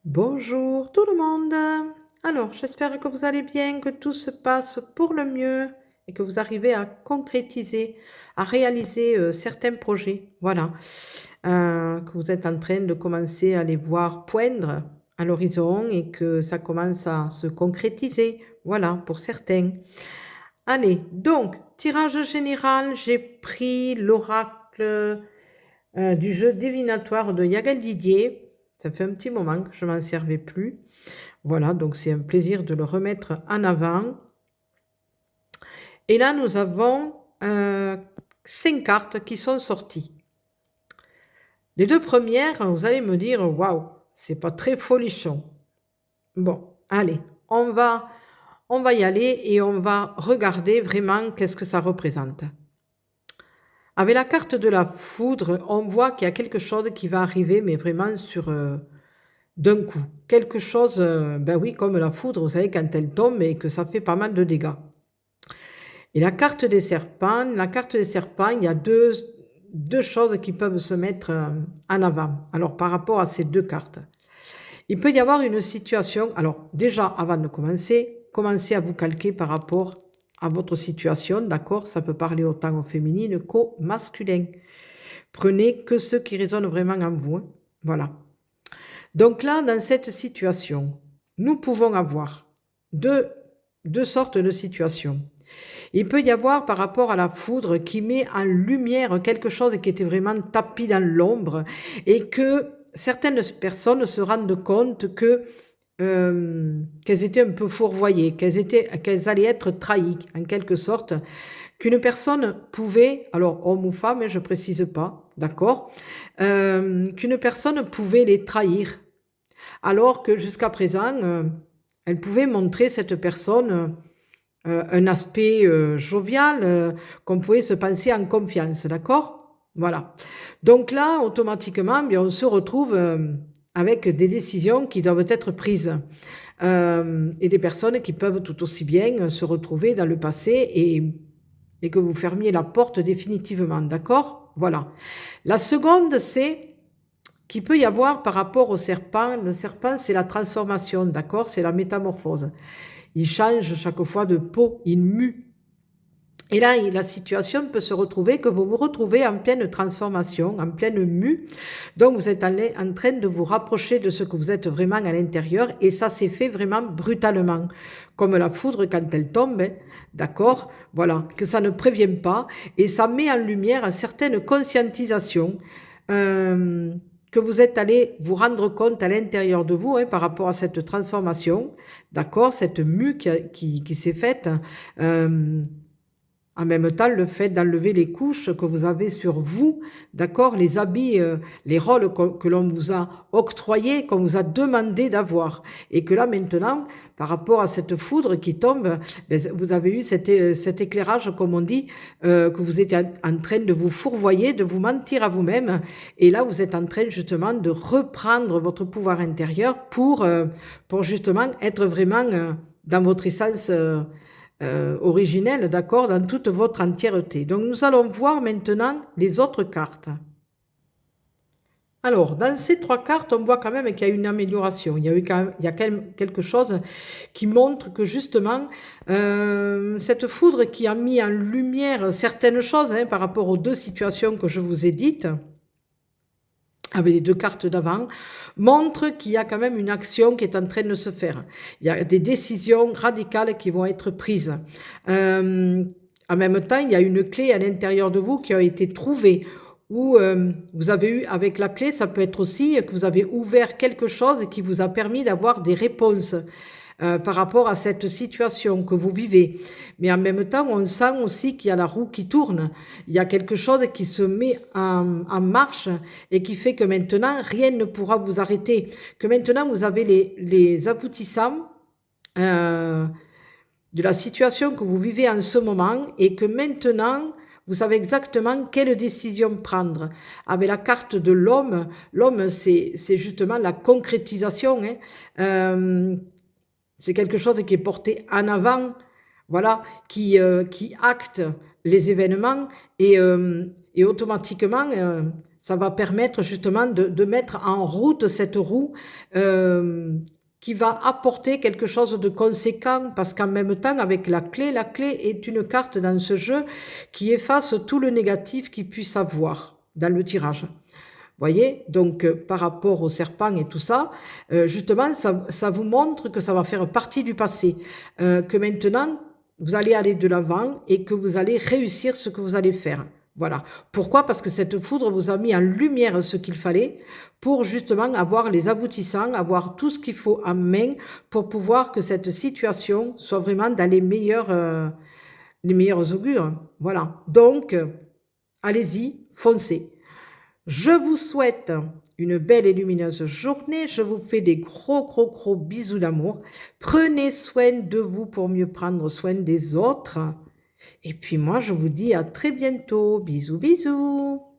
Bonjour tout le monde. Alors, j'espère que vous allez bien, que tout se passe pour le mieux et que vous arrivez à concrétiser, à réaliser certains projets. Voilà. Que vous êtes en train de commencer à les voir poindre à l'horizon et que ça commence à se concrétiser. Voilà, pour certains. Allez, donc, tirage général, j'ai pris l'oracle du jeu divinatoire de Yagal Didier. Ça fait un petit moment que je ne m'en servais plus. Voilà, donc c'est un plaisir de le remettre en avant. Et là, nous avons 5 cartes qui sont sorties. Les deux premières, vous allez me dire, waouh, c'est pas très folichon. Bon, allez, on va y aller et on va regarder vraiment qu'est-ce que ça représente. Avec la carte de la foudre, on voit qu'il y a quelque chose qui va arriver, mais vraiment d'un coup. Quelque chose, ben oui, comme la foudre, vous savez, quand elle tombe et que ça fait pas mal de dégâts. Et la carte des serpents, il y a deux choses qui peuvent se mettre en avant. Alors, par rapport à ces deux cartes, il peut y avoir une situation. Alors, déjà, avant de commencez à vous calquer par rapport à votre situation, d'accord? Ça peut parler autant au féminin qu'au masculin. Prenez que ceux qui résonnent vraiment en vous, hein. Voilà. Donc là, dans cette situation, nous pouvons avoir deux sortes de situations. Il peut y avoir par rapport à la foudre qui met en lumière quelque chose qui était vraiment tapis dans l'ombre et que certaines personnes se rendent compte qu'elles étaient un peu fourvoyées, qu'elles allaient être trahies en quelque sorte, qu'une personne pouvait, alors homme ou femme, je ne précise pas, d'accord, qu'une personne pouvait les trahir, alors que jusqu'à présent, elle pouvait montrer cette personne un aspect jovial, qu'on pouvait se penser en confiance, d'accord? Voilà. Donc là, automatiquement, bien, on se retrouve avec des décisions qui doivent être prises et des personnes qui peuvent tout aussi bien se retrouver dans le passé et que vous fermiez la porte définitivement, d'accord? Voilà. La seconde, c'est qu'il peut y avoir par rapport au serpent. Le serpent, c'est la transformation, d'accord? C'est la métamorphose. Il change chaque fois de peau, il mue. Et là, la situation peut se retrouver que vous vous retrouvez en pleine transformation, en pleine mue. Donc, vous êtes en train de vous rapprocher de ce que vous êtes vraiment à l'intérieur. Et ça s'est fait vraiment brutalement. Comme la foudre quand elle tombe, hein, d'accord? Voilà, que ça ne prévient pas. Et ça met en lumière une certaine conscientisation. Que vous êtes allé vous rendre compte à l'intérieur de vous, hein, par rapport à cette transformation, d'accord, cette mue qui s'est faite. En même temps, le fait d'enlever les couches que vous avez sur vous, d'accord, les habits, les rôles que l'on vous a octroyés, qu'on vous a demandé d'avoir. Et que là, maintenant, par rapport à cette foudre qui tombe, ben, vous avez eu cet éclairage, comme on dit, que vous étiez en train de vous fourvoyer, de vous mentir à vous-même. Et là, vous êtes en train justement de reprendre votre pouvoir intérieur pour justement être vraiment dans votre essence originelle, d'accord, dans toute votre entièreté. Donc nous allons voir maintenant les autres cartes. Alors, dans ces trois cartes, on voit quand même qu'il y a une amélioration. Il y a quand même quelque chose qui montre que justement, cette foudre qui a mis en lumière certaines choses, hein, par rapport aux deux situations que je vous ai dites, avec les deux cartes d'avant, montre qu'il y a quand même une action qui est en train de se faire. Il y a des décisions radicales qui vont être prises. En même temps, il y a une clé à l'intérieur de vous qui a été trouvée, où vous avez eu, avec la clé, ça peut être aussi que vous avez ouvert quelque chose qui vous a permis d'avoir des réponses par rapport à cette situation que vous vivez. Mais en même temps, on sent aussi qu'il y a la roue qui tourne. Il y a quelque chose qui se met en marche et qui fait que maintenant, rien ne pourra vous arrêter. Que maintenant, vous avez les aboutissants de la situation que vous vivez en ce moment et que maintenant, vous savez exactement quelle décision prendre. Avec la carte de l'homme, l'homme, c'est justement la concrétisation, hein. C'est quelque chose qui est porté en avant, voilà, qui acte les événements et automatiquement, Ça va permettre justement de mettre en route cette roue qui va apporter quelque chose de conséquent, parce qu'en même temps, avec la clé est une carte dans ce jeu qui efface tout le négatif qu'il puisse avoir dans le tirage. Voyez, donc par rapport au serpent et tout ça, justement, ça vous montre que ça va faire partie du passé, que maintenant, vous allez aller de l'avant et que vous allez réussir ce que vous allez faire. Voilà. Pourquoi? Parce que cette foudre vous a mis en lumière ce qu'il fallait pour justement avoir les aboutissants, avoir tout ce qu'il faut en main pour pouvoir que cette situation soit vraiment dans les meilleurs augures. Voilà. Donc, allez-y, foncez. Je vous souhaite une belle et lumineuse journée. Je vous fais des gros, gros, gros bisous d'amour. Prenez soin de vous pour mieux prendre soin des autres. Et puis moi, je vous dis à très bientôt. Bisous, bisous.